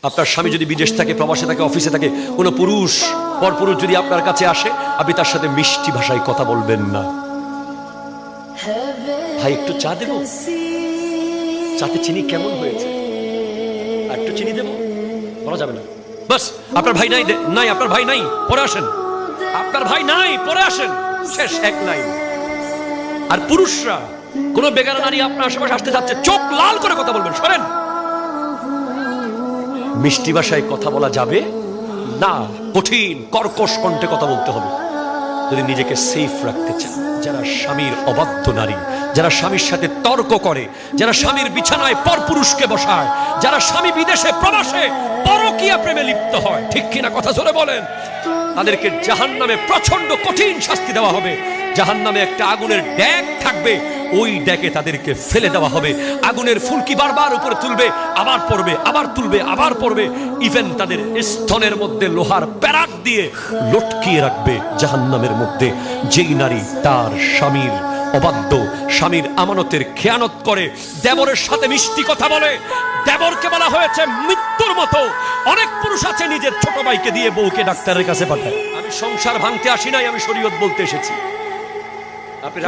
আপনার স্বামী যদি বিদেশ থাকে, প্রবাসে থাকে, অফিসে থাকে, কোনো পুরুষ পরপুরুষ যদি আপনার কাছে আসে, আপনি তার সাথে মিষ্টি ভাষায় কথা বলবেন না। ভাই একটু চা দেব, চাতে চিনি কেমন হয়েছে, আর একটু চিনি দেব, বলা যাবে না। বাস, আপনার ভাই নাই, আপনার ভাই নাই, পরে আসেন, আপনার ভাই নাই, পরে আসেন, শেষ, এক নাই। আর পুরুষরা, কোন বেগানা নারী আপনার আশেপাশে আসতে যাচ্ছে, চোখ লাল করে কথা বলবেন, সরেন। মিষ্টি ভাষায় কথা বলা যাবে না, কঠিন কর্কশ কণ্ঠে কথা বলতে হবে যদি নিজেকে সেফ রাখতে চান। যারা স্বামীর অবাধ্য নারী, যারা স্বামীর সাথে তর্ক করে, যারা স্বামীর বিছানায় পরপুরুষকে বসায়, যারা স্বামী বিদেশে প্রবাসে পরকীয়া প্রেমে লিপ্ত হয়, ঠিক কিনা কথা জোরে বলেন, তাদেরকে জাহান্নামে প্রচন্ড কঠিন শাস্তি দেওয়া হবে। জাহান্নামে একটা আগুনের ড্যাগ থাকবে, ওই ড্যাগে তাদেরকে ফেলে দেওয়া হবে। আগুনের ফুলকি বারবার উপরে তুলবে, আবার পড়বে, আবার তুলবে, আবার পড়বে। ইভেন তাদের স্তনের মধ্যে লোহার প্যারাক দিয়ে লটকিয়ে রাখবে জাহান্নামের মধ্যে। যেই নারী তার স্বামীর অবাধ্য, স্বামীর আমানতের খেয়ানত করে, দেবরের সাথে মিষ্টি কথা বলে, দেবরকে বলা হয়েছে মৃত্যুর মতো। অনেক পুরুষ আছে নিজের ছোট ভাইকে দিয়ে বউকে ডাক্তারের কাছে পাঠায়। আমি সংসার ভাঙতে আসি নাই, আমি শরীয়ত বলতে এসেছি। আপনি